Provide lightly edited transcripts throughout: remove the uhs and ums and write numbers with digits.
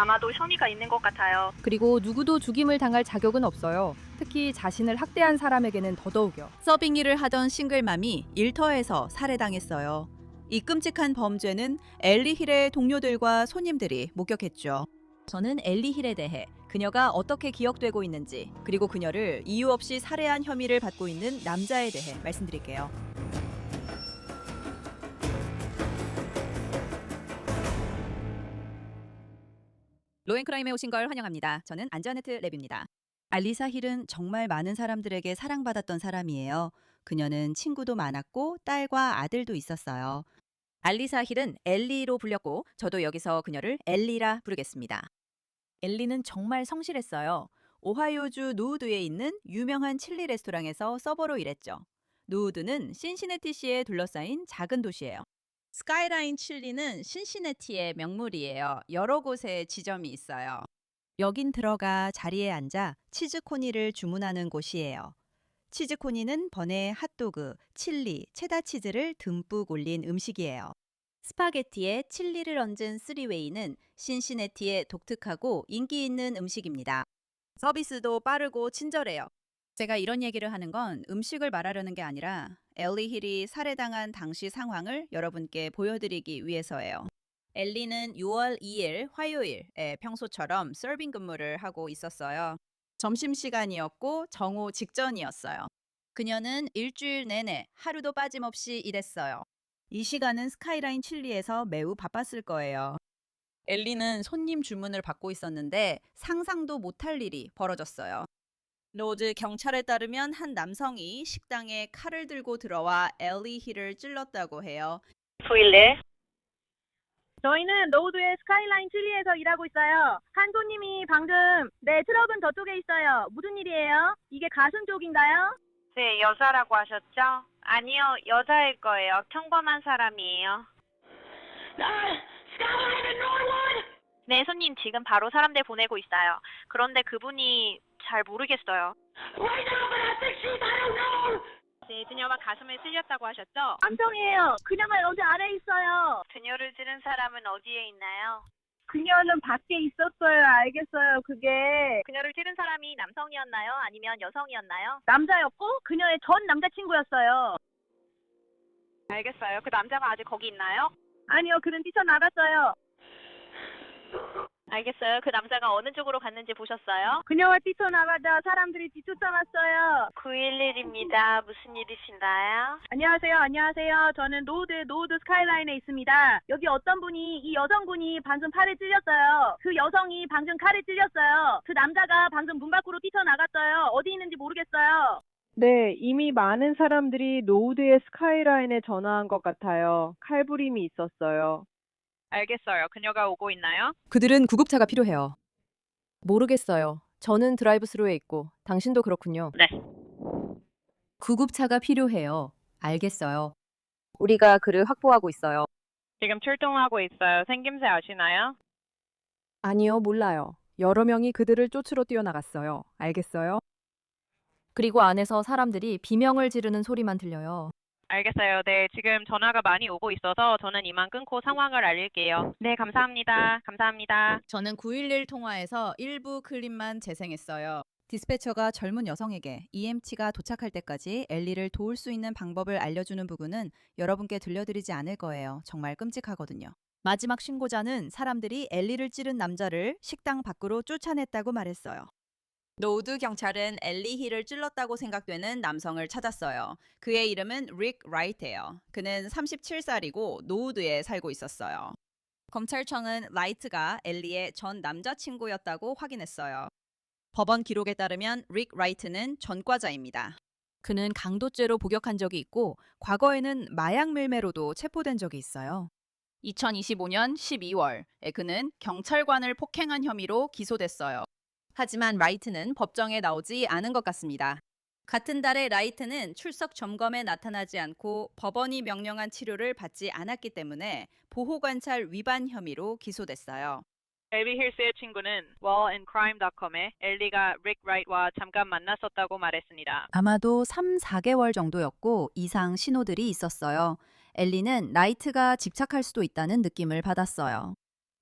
아마도 혐의가 있는 것 같아요. 그리고 누구도 죽임을 당할 자격은 없어요. 특히 자신을 학대한 사람에게는 더더욱요. 서빙 일을 하던 싱글맘이 일터에서 살해당했어요. 이 끔찍한 범죄는 엘리 힐의 동료들과 손님들이 목격했죠. 저는 엘리 힐에 대해 그녀가 어떻게 기억되고 있는지, 그리고 그녀를 이유 없이 살해한 혐의를 받고 있는 남자에 대해 말씀드릴게요. 로엔크라임에 오신 걸 환영합니다. 저는 안전네트 랩입니다. 알리사 힐은 정말 많은 사람들에게 사랑받았던 사람이에요. 그녀는 친구도 많았고 딸과 아들도 있었어요. 알리사 힐은 엘리로 불렸고 저도 여기서 그녀를 엘리라 부르겠습니다. 엘리는 정말 성실했어요. 오하이오주 노우드에 있는 유명한 칠리 레스토랑에서 서버로 일했죠. 노우드는 신시내티시에 둘러싸인 작은 도시예요. 스카이라인 칠리는 신시내티의 명물이에요. 여러 곳에 지점이 있어요. 여긴 들어가 자리에 앉아 치즈코니를 주문하는 곳이에요. 치즈코니는 번에 핫도그, 칠리, 체다 치즈를 듬뿍 올린 음식이에요. 스파게티에 칠리를 얹은 쓰리웨이는 신시내티의 독특하고 인기 있는 음식입니다. 서비스도 빠르고 친절해요. 제가 이런 얘기를 하는 건 음식을 말하려는 게 아니라 엘리 힐이 살해당한 당시 상황을 여러분께 보여드리기 위해서예요. 엘리는 6월 2일 화요일에 평소처럼 서빙 근무를 하고 있었어요. 점심시간이었고 정오 직전이었어요. 그녀는 일주일 내내 하루도 빠짐없이 일했어요. 이 시간은 스카이라인 칠리에서 매우 바빴을 거예요. 엘리는 손님 주문을 받고 있었는데 상상도 못할 일이 벌어졌어요. 로드 경찰에 따르면 한 남성이 식당에 칼을 들고 들어와 엘리 힐을 찔렀다고 해요. 부일래? 저희는 노우드의 스카이라인 칠리에서 일하고 있어요. 한 손님이 방금 트럭은 저쪽에 있어요. 무슨 일이에요? 이게 가슴 쪽인가요? 네, 여자라고 하셨죠? 아니요, 여자일 거예요. 평범한 사람이에요. 네, 손님 지금 바로 사람들 보내고 있어요. 그런데 그분이 잘 모르겠어요. 네, 그녀가 가슴을 찔렸다고 하셨죠? 남성이에요. 그녀가 여기 아래에 있어요. 그녀를 찌른 사람은 어디에 있나요? 그녀는 밖에 있었어요. 알겠어요. 그게 그녀를 찌른 사람이 남성이었나요? 아니면 여성이었나요? 남자였고 그녀의 전 남자친구였어요. 알겠어요. 그 남자가 아직 거기 있나요? 아니요. 그는 뛰쳐나갔어요. 알겠어요. 그 남자가 어느 쪽으로 갔는지 보셨어요? 그녀가 뛰쳐나가자 사람들이 뒤쫓아왔어요. 911입니다. 무슨 일이신가요? 안녕하세요. 안녕하세요. 저는 노우드 스카이라인에 있습니다. 여기 어떤 분이 이 여성분이 방금 팔에 찔렸어요. 그 여성이 방금 칼에 찔렸어요. 그 남자가 방금 문 밖으로 뛰쳐나갔어요. 어디 있는지 모르겠어요. 네, 이미 많은 사람들이 노우드의 스카이라인에 전화한 것 같아요. 칼부림이 있었어요. 알겠어요. 그녀가 오고 있나요? 그들은 구급차가 필요해요. 모르겠어요. 저는 드라이브스루에 있고 당신도 그렇군요. 네. 구급차가 필요해요. 알겠어요. 우리가 그를 확보하고 있어요. 지금 출동하고 있어요. 생김새 아시나요? 아니요, 몰라요. 여러 명이 그들을 쫓으러 뛰어나갔어요. 알겠어요? 그리고 안에서 사람들이 비명을 지르는 소리만 들려요. 알겠어요. 네, 지금 전화가 많이 오고 있어서 저는 이만 끊고 상황을 알릴게요. 네, 감사합니다. 감사합니다. 저는 911 통화에서 일부 클립만 재생했어요. 디스패처가 젊은 여성에게 EMT가 도착할 때까지 엘리를 도울 수 있는 방법을 알려주는 부분은 여러분께 들려드리지 않을 거예요. 정말 끔찍하거든요. 마지막 신고자는 사람들이 엘리를 찌른 남자를 식당 밖으로 쫓아냈다고 말했어요. 노우드 경찰은 엘리 힐을 찔렀다고 생각되는 남성을 찾았어요. 그의 이름은 릭 라이트예요. 그는 37살이고 노우드에 살고 있었어요. 검찰청은 라이트가 엘리의 전 남자친구였다고 확인했어요. 법원 기록에 따르면 릭 라이트는 전과자입니다. 그는 강도죄로 복역한 적이 있고 과거에는 마약 밀매로도 체포된 적이 있어요. 2025년 12월에 그는 경찰관을 폭행한 혐의로 기소됐어요. 하지만 라이트는 법정에 나오지 않은 것 같습니다. 같은 달에 라이트는 출석 점검에 나타나지 않고 법원이 명령한 치료를 받지 않았기 때문에 보호관찰 위반 혐의로 기소됐어요. 엘리 힐스의 친구는 wallandcrime.com에 엘리가 릭 라이트와 잠깐 만났었다고 말했습니다. 아마도 3, 4개월 정도였고 이상 신호들이 있었어요. 엘리는 라이트가 집착할 수도 있다는 느낌을 받았어요.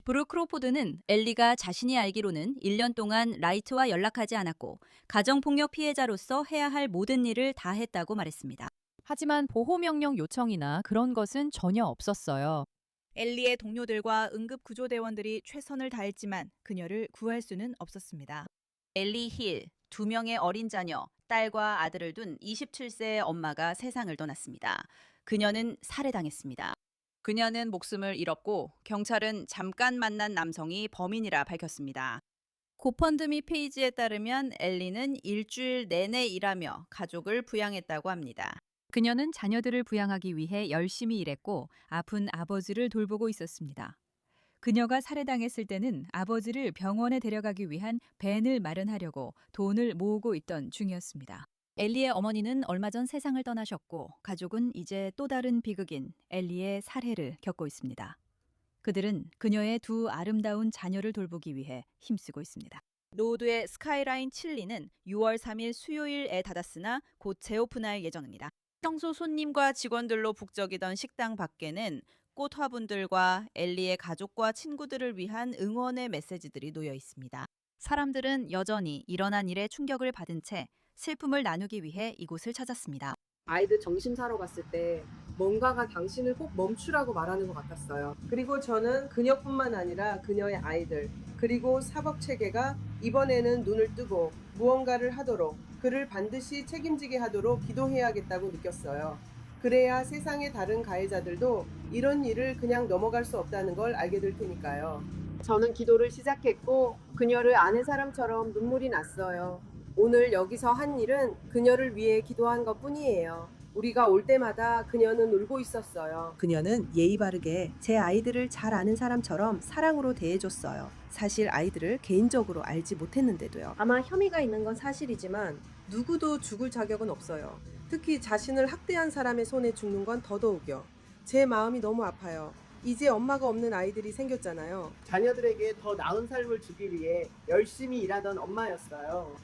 브룩 크로포드는 엘리가 자신이 알기로는 1년 동안 라이트와 연락하지 않았고 가정폭력 피해자로서 해야 할 모든 일을 다 했다고 말했습니다. 하지만 보호명령 요청이나 그런 것은 전혀 없었어요. 엘리의 동료들과 응급구조대원들이 최선을 다했지만 그녀를 구할 수는 없었습니다. 엘리 힐, 2명의 어린 자녀, 딸과 아들을 둔 27세의 엄마가 세상을 떠났습니다. 그녀는 살해당했습니다. 그녀는 목숨을 잃었고 경찰은 잠깐 만난 남성이 범인이라 밝혔습니다. 고펀드미 페이지에 따르면 엘리는 일주일 내내 일하며 가족을 부양했다고 합니다. 그녀는 자녀들을 부양하기 위해 열심히 일했고 아픈 아버지를 돌보고 있었습니다. 그녀가 살해당했을 때는 아버지를 병원에 데려가기 위한 밴을 마련하려고 돈을 모으고 있던 중이었습니다. 엘리의 어머니는 얼마 전 세상을 떠나셨고 가족은 이제 또 다른 비극인 엘리의 살해를 겪고 있습니다. 그들은 그녀의 2 아름다운 자녀를 돌보기 위해 힘쓰고 있습니다. 노드의 스카이라인 칠리는 6월 3일 수요일에 닫았으나 곧 재오픈할 예정입니다. 평소 손님과 직원들로 북적이던 식당 밖에는 꽃 화분들과 엘리의 가족과 친구들을 위한 응원의 메시지들이 놓여 있습니다. 사람들은 여전히 일어난 일에 충격을 받은 채 슬픔을 나누기 위해 이곳을 찾았습니다. 아이들 점심 사러 갔을 때 뭔가가 당신을 꼭 멈추라고 말하는 것 같았어요. 그리고 저는 그녀뿐만 아니라 그녀의 아이들, 그리고 사법체계가 이번에는 눈을 뜨고 무언가를 하도록, 그를 반드시 책임지게 하도록 기도해야겠다고 느꼈어요. 그래야 세상의 다른 가해자들도 이런 일을 그냥 넘어갈 수 없다는 걸 알게 될 테니까요. 저는 기도를 시작했고 그녀를 아는 사람처럼 눈물이 났어요. 오늘 여기서 한 일은 그녀를 위해 기도한 것뿐이에요. 우리가 올 때마다 그녀는 울고 있었어요. 그녀는 예의 바르게 제 아이들을 잘 아는 사람처럼 사랑으로 대해줬어요. 사실 아이들을 개인적으로 알지 못했는데도요. 아마 혐의가 있는 건 사실이지만 누구도 죽을 자격은 없어요. 특히 자신을 학대한 사람의 손에 죽는 건 더더욱요. 제 마음이 너무 아파요. 이제 엄마가 없는 아이들이 생겼잖아요. 자녀들에게 더 나은 삶을 주기 위해 열심히 일하던 엄마였어요.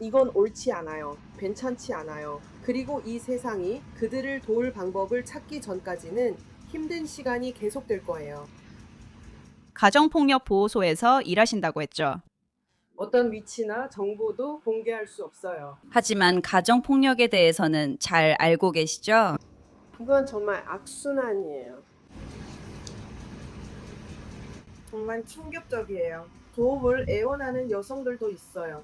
이건 옳지 않아요. 괜찮지 않아요. 그리고 이 세상이 그들을 도울 방법을 찾기 전까지는 힘든 시간이 계속될 거예요. 가정폭력보호소에서 일하신다고 했죠. 어떤 위치나 정보도 공개할 수 없어요. 하지만 가정폭력에 대해서는 잘 알고 계시죠? 이건 정말 악순환이에요. 정말 충격적이에요. 도움을 애원하는 여성들도 있어요.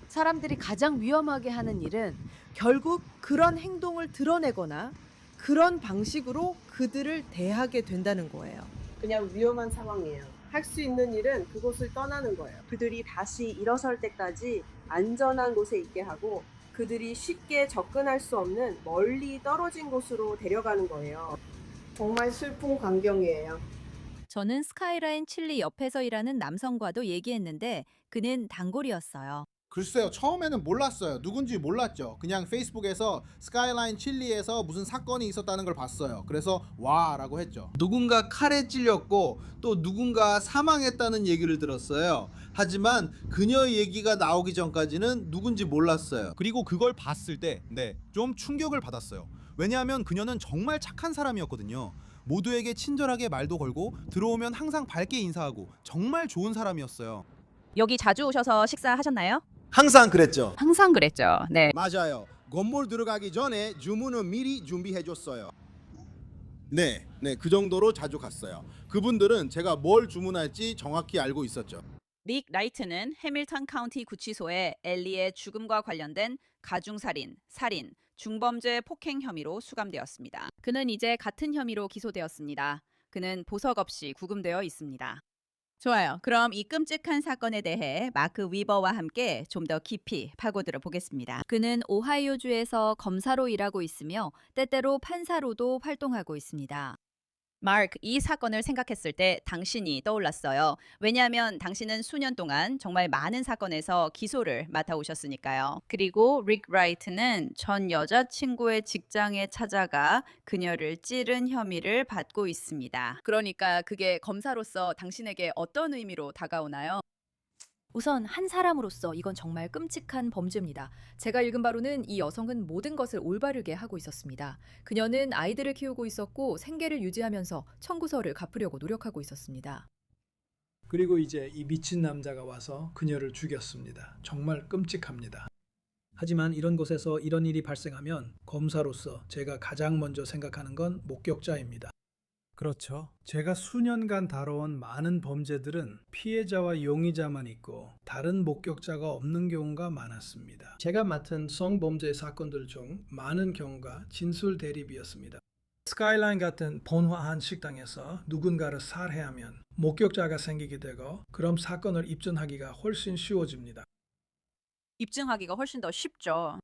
사람들이 가장 위험하게 하는 일은 결국 그런 행동을 드러내거나 그런 방식으로 그들을 대하게 된다는 거예요. 그냥 위험한 상황이에요. 할 수 있는 일은 그곳을 떠나는 거예요. 그들이 다시 일어설 때까지 안전한 곳에 있게 하고 그들이 쉽게 접근할 수 없는 멀리 떨어진 곳으로 데려가는 거예요. 정말 슬픈 광경이에요. 저는 스카이라인 칠리 옆에서 일하는 남성과도 얘기했는데 그는 단골이었어요. 글쎄요, 처음에는 몰랐어요. 누군지 몰랐죠. 그냥 페이스북에서 스카이라인 칠리에서 무슨 사건이 있었다는 걸 봤어요. 그래서 와 라고 했죠. 누군가 칼에 찔렸고 또 누군가 사망했다는 얘기를 들었어요. 하지만 그녀의 얘기가 나오기 전까지는 누군지 몰랐어요. 그리고 그걸 봤을 때 좀 충격을 받았어요. 왜냐하면 그녀는 정말 착한 사람이었거든요. 모두에게 친절하게 말도 걸고 들어오면 항상 밝게 인사하고 정말 좋은 사람이었어요. 여기 자주 오셔서 식사하셨나요? 항상 그랬죠. 항상 그랬죠. 네. 맞아요. 건물 들어가기 전에 주문은 미리 준비해줬어요. 네, 그 정도로 자주 갔어요. 그분들은 제가 뭘 주문할지 정확히 알고 있었죠. 릭 라이트는 해밀턴 카운티 구치소에 엘리의 죽음과 관련된 가중살인, 살인, 중범죄 폭행 혐의로 수감되었습니다. 그는 이제 같은 혐의로 기소되었습니다. 그는 보석 없이 구금되어 있습니다. 좋아요. 그럼 이 끔찍한 사건에 대해 마크 위버와 함께 좀 더 깊이 파고들어 보겠습니다. 그는 오하이오주에서 검사로 일하고 있으며 때때로 판사로도 활동하고 있습니다. 마크, 이 사건을 생각했을 때 당신이 떠올랐어요. 왜냐하면 당신은 수년 동안 정말 많은 사건에서 기소를 맡아오셨으니까요. 그리고 릭 라이트는 전 여자친구의 직장에 찾아가 그녀를 찌른 혐의를 받고 있습니다. 그러니까 그게 검사로서 당신에게 어떤 의미로 다가오나요? 우선 한 사람으로서 이건 정말 끔찍한 범죄입니다. 제가 읽은 바로는 이 여성은 모든 것을 올바르게 하고 있었습니다. 그녀는 아이들을 키우고 있었고 생계를 유지하면서 청구서를 갚으려고 노력하고 있었습니다. 그리고 이제 이 미친 남자가 와서 그녀를 죽였습니다. 정말 끔찍합니다. 하지만 이런 곳에서 이런 일이 발생하면 검사로서 제가 가장 먼저 생각하는 건 목격자입니다. 그렇죠. 제가 수년간 다뤄온 많은 범죄들은 피해자와 용의자만 있고 다른 목격자가 없는 경우가 많았습니다. 제가 맡은 성범죄 사건들 중 많은 경우가 진술 대립이었습니다. 스카이라인 같은 번화한 식당에서 누군가를 살해하면 목격자가 생기게 되고 그럼 사건을 입증하기가 훨씬 쉬워집니다. 입증하기가 훨씬 더 쉽죠.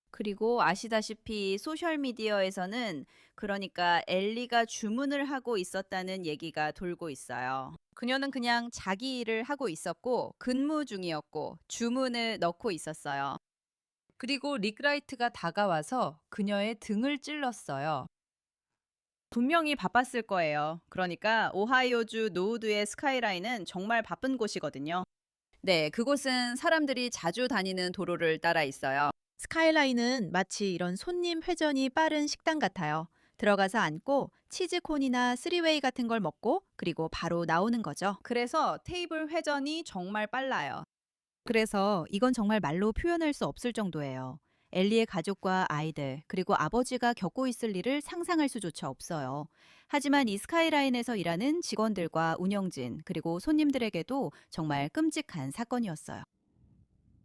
그리고 아시다시피 소셜미디어에서는 그러니까 엘리가 주문을 하고 있었다는 얘기가 돌고 있어요. 그녀는 그냥 자기 일을 하고 있었고 근무 중이었고 주문을 넣고 있었어요. 그리고 릭 라이트가 다가와서 그녀의 등을 찔렀어요. 분명히 바빴을 거예요. 그러니까 오하이오주 노우드의 스카이라인은 정말 바쁜 곳이거든요. 네, 그곳은 사람들이 자주 다니는 도로를 따라 있어요. 스카이라인은 마치 이런 손님 회전이 빠른 식당 같아요. 들어가서 앉고 치즈콘이나 쓰리웨이 같은 걸 먹고 그리고 바로 나오는 거죠. 그래서 테이블 회전이 정말 빨라요. 그래서 이건 정말 말로 표현할 수 없을 정도예요. 엘리의 가족과 아이들 그리고 아버지가 겪고 있을 일을 상상할 수조차 없어요. 하지만 이 스카이라인에서 일하는 직원들과 운영진 그리고 손님들에게도 정말 끔찍한 사건이었어요.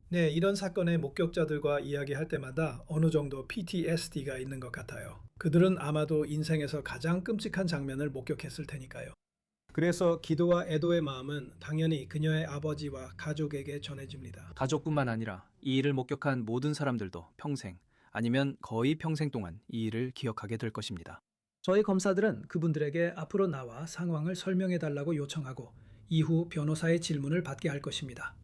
네, 이런 사건의 목격자들과 이야기할 때마다 어느 정도 PTSD가 있는 것 같아요. 그들은 아마도 인생에서 가장 끔찍한 장면을 목격했을 테니까요. 그래서 기도와 애도의 마음은 당연히 그녀의 아버지와 가족에게 전해집니다. 가족뿐만 아니라 이 일을 목격한 모든 사람들도 평생 아니면 거의 평생 동안 이 일을 기억하게 될 것입니다. 저희 검사들은 그분들에게 앞으로 나와 상황을 설명해 달라고 요청하고 이후 변호사의 질문을 받게 할 것입니다.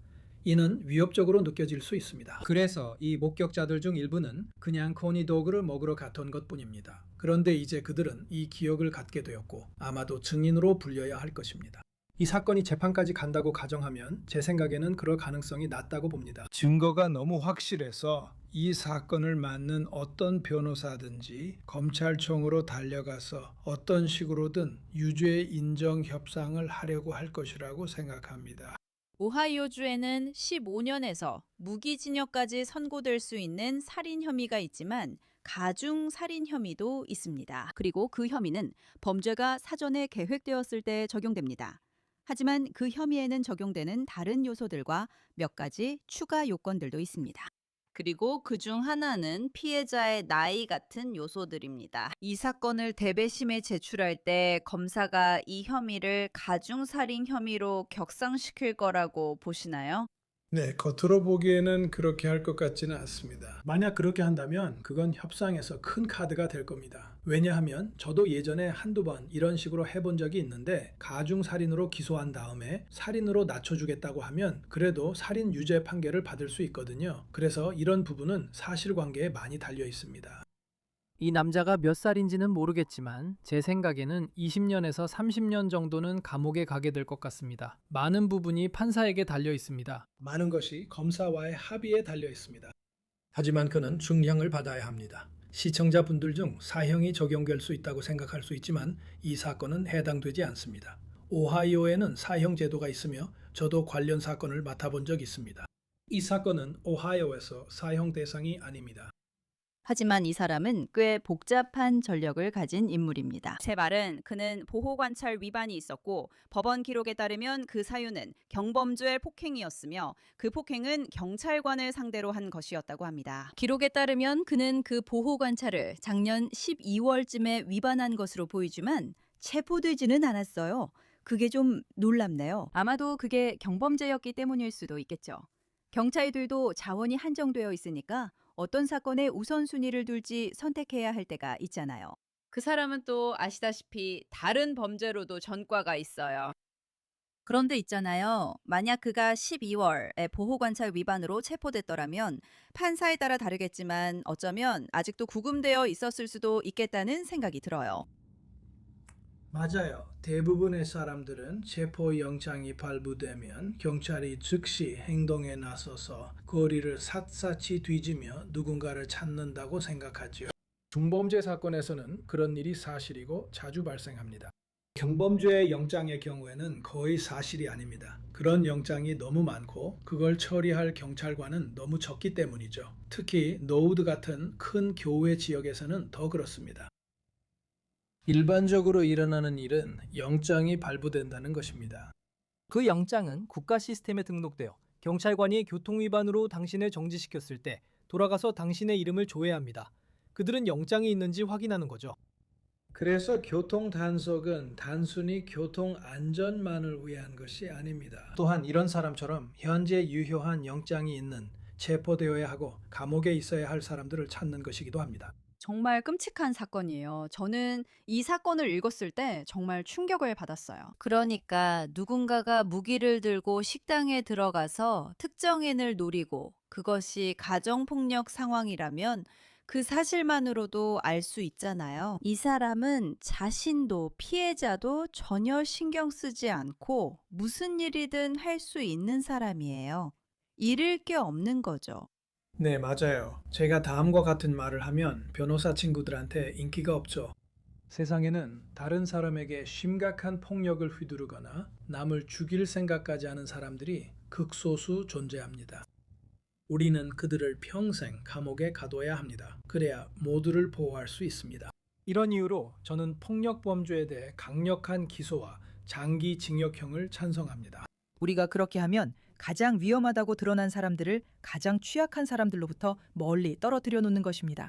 이는 위협적으로 느껴질 수 있습니다. 그래서 이 목격자들 중 일부는 그냥 코니도그를 먹으러 갔던 것뿐입니다. 그런데 이제 그들은 이 기억을 갖게 되었고 아마도 증인으로 불려야 할 것입니다. 이 사건이 재판까지 간다고 가정하면 제 생각에는 그럴 가능성이 낮다고 봅니다. 증거가 너무 확실해서 이 사건을 맡는 어떤 변호사든지 검찰청으로 달려가서 어떤 식으로든 유죄 인정 협상을 하려고 할 것이라고 생각합니다. 오하이오주에는 15년에서 무기징역까지 선고될 수 있는 살인 혐의가 있지만 가중 살인 혐의도 있습니다. 그리고 그 혐의는 범죄가 사전에 계획되었을 때 적용됩니다. 하지만 그 혐의에는 적용되는 다른 요소들과 몇 가지 추가 요건들도 있습니다. 그리고 그중 하나는 피해자의 나이 같은 요소들입니다. 이 사건을 대배심에 제출할 때 검사가 이 혐의를 가중살인 혐의로 격상시킬 거라고 보시나요? 네, 겉으로 보기에는 그렇게 할 것 같지는 않습니다. 만약 그렇게 한다면 그건 협상에서 큰 카드가 될 겁니다. 왜냐하면 저도 예전에 한두 번 이런 식으로 해본 적이 있는데 가중살인으로 기소한 다음에 살인으로 낮춰주겠다고 하면 그래도 살인 유죄 판결을 받을 수 있거든요. 그래서 이런 부분은 사실관계에 많이 달려 있습니다. 이 남자가 몇 살인지는 모르겠지만 제 생각에는 20년에서 30년 정도는 감옥에 가게 될 것 같습니다. 많은 부분이 판사에게 달려 있습니다. 많은 것이 검사와의 합의에 달려 있습니다. 하지만 그는 중형을 받아야 합니다. 시청자분들 중 사형이 적용될 수 있다고 생각할 수 있지만 이 사건은 해당되지 않습니다. 오하이오에는 사형 제도가 있으며 저도 관련 사건을 맡아본 적이 있습니다. 이 사건은 오하이오에서 사형 대상이 아닙니다. 하지만 이 사람은 꽤 복잡한 전력을 가진 인물입니다. 제 말은 그는 보호관찰 위반이 있었고 법원 기록에 따르면 그 사유는 경범죄 폭행이었으며 그 폭행은 경찰관을 상대로 한 것이었다고 합니다. 기록에 따르면 그는 그 보호관찰을 작년 12월쯤에 위반한 것으로 보이지만 체포되지는 않았어요. 그게 좀 놀랍네요. 아마도 그게 경범죄였기 때문일 수도 있겠죠. 경찰들도 자원이 한정되어 있으니까 어떤 사건에 우선순위를 둘지 선택해야 할 때가 있잖아요. 그 사람은 또 아시다시피 다른 범죄로도 전과가 있어요. 그런데 있잖아요. 만약 그가 12월에 보호관찰 위반으로 체포됐더라면 판사에 따라 다르겠지만 어쩌면 아직도 구금되어 있었을 수도 있겠다는 생각이 들어요. 맞아요. 대부분의 사람들은 체포영장이 발부되면 경찰이 즉시 행동에 나서서 거리를 샅샅이 뒤지며 누군가를 찾는다고 생각하죠. 중범죄 사건에서는 그런 일이 사실이고 자주 발생합니다. 경범죄 영장의 경우에는 거의 사실이 아닙니다. 그런 영장이 너무 많고 그걸 처리할 경찰관은 너무 적기 때문이죠. 특히 노우드 같은 큰 교외 지역에서는 더 그렇습니다. 일반적으로 일어나는 일은 영장이 발부된다는 것입니다. 그 영장은 국가 시스템에 등록되어 경찰관이 교통위반으로 당신을 정지시켰을 때 돌아가서 당신의 이름을 조회합니다. 그들은 영장이 있는지 확인하는 거죠. 그래서 교통 단속은 단순히 교통 안전만을 위한 것이 아닙니다. 또한 이런 사람처럼 현재 유효한 영장이 있는 체포되어야 하고 감옥에 있어야 할 사람들을 찾는 것이기도 합니다. 정말 끔찍한 사건이에요. 저는 이 사건을 읽었을 때 정말 충격을 받았어요. 그러니까 누군가가 무기를 들고 식당에 들어가서 특정인을 노리고 그것이 가정폭력 상황이라면 그 사실만으로도 알 수 있잖아요. 이 사람은 자신도 피해자도 전혀 신경 쓰지 않고 무슨 일이든 할 수 있는 사람이에요. 잃을 게 없는 거죠. 네, 맞아요. 제가 다음과 같은 말을 하면 변호사 친구들한테 인기가 없죠. 세상에는 다른 사람에게 심각한 폭력을 휘두르거나 남을 죽일 생각까지 하는 사람들이 극소수 존재합니다. 우리는 그들을 평생 감옥에 가둬야 합니다. 그래야 모두를 보호할 수 있습니다. 이런 이유로 저는 폭력범죄에 대해 강력한 기소와 장기 징역형을 찬성합니다. 우리가 그렇게 하면 가장 위험하다고 드러난 사람들을 가장 취약한 사람들로부터 멀리 떨어뜨려 놓는 것입니다.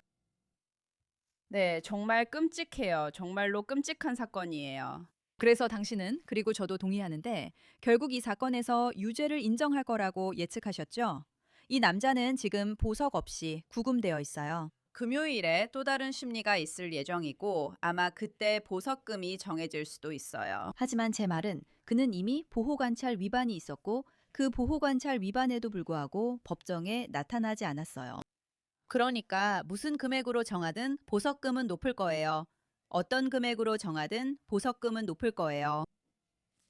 네, 정말 끔찍해요. 정말로 끔찍한 사건이에요. 그래서 당신은, 그리고 저도 동의하는데 결국 이 사건에서 유죄를 인정할 거라고 예측하셨죠? 이 남자는 지금 보석 없이 구금되어 있어요. 금요일에 또 다른 심리가 있을 예정이고 아마 그때 보석금이 정해질 수도 있어요. 하지만 제 말은 그는 이미 보호관찰 위반이 있었고 그 보호관찰 위반에도 불구하고 법정에 나타나지 않았어요. 그러니까 무슨 금액으로 정하든 보석금은 높을 거예요. 어떤 금액으로 정하든 보석금은 높을 거예요.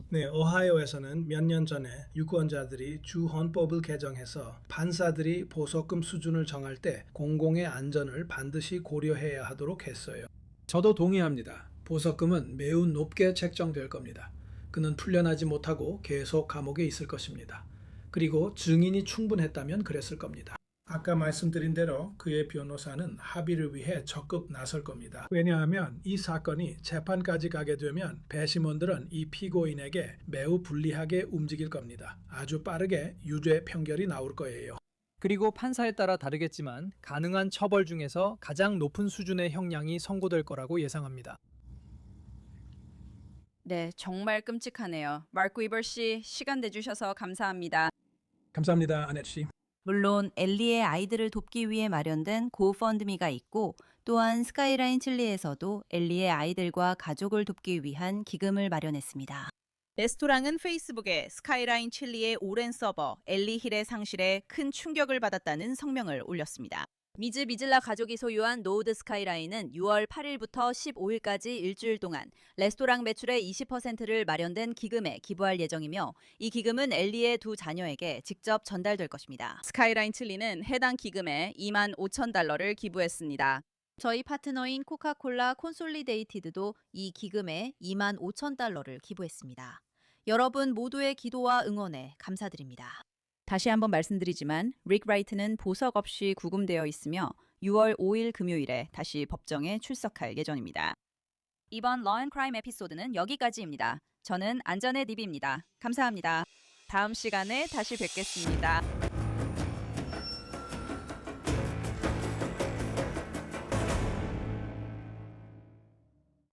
네, 오하이오에서는 몇 년 전에 유권자들이 주 헌법을 개정해서 판사들이 보석금 수준을 정할 때 공공의 안전을 반드시 고려해야 하도록 했어요. 저도 동의합니다. 보석금은 매우 높게 책정될 겁니다. 그는 풀려나지 못하고 계속 감옥에 있을 것입니다. 그리고 증인이 충분했다면 그랬을 겁니다. 아까 말씀드린 대로 그의 변호사는 합의를 위해 적극 나설 겁니다. 왜냐하면 이 사건이 재판까지 가게 되면 배심원들은 이 피고인에게 매우 불리하게 움직일 겁니다. 아주 빠르게 유죄 판결이 나올 거예요. 그리고 판사에 따라 다르겠지만 가능한 처벌 중에서 가장 높은 수준의 형량이 선고될 거라고 예상합니다. 네, 정말 끔찍하네요. 마크 위버 씨, 시간 내주셔서 감사합니다. 감사합니다, 아넷 씨. 물론 엘리의 아이들을 돕기 위해 마련된 고펀드미가 있고 또한 스카이라인 칠리에서도 엘리의 아이들과 가족을 돕기 위한 기금을 마련했습니다. 레스토랑은 페이스북에 스카이라인 칠리의 오랜 서버 엘리 힐의 상실에 큰 충격을 받았다는 성명을 올렸습니다. 미즈 미즐라 가족이 소유한 노우드 스카이라인은 6월 8일부터 15일까지 일주일 동안 레스토랑 매출의 20%를 마련된 기금에 기부할 예정이며 이 기금은 엘리의 두 자녀에게 직접 전달될 것입니다. 스카이라인 칠리는 해당 기금에 25,000달러를 기부했습니다. 저희 파트너인 코카콜라 콘솔리데이티드도 이 기금에 25,000달러를 기부했습니다. 여러분 모두의 기도와 응원에 감사드립니다. 다시 한번 말씀드리지만 릭 라이트는 보석 없이 구금되어 있으며 6월 5일 금요일에 다시 법정에 출석할 예정입니다. 이번 러 앤 크라임 에피소드는 여기까지입니다. 저는 안전의 닙입니다. 감사합니다. 다음 시간에 다시 뵙겠습니다.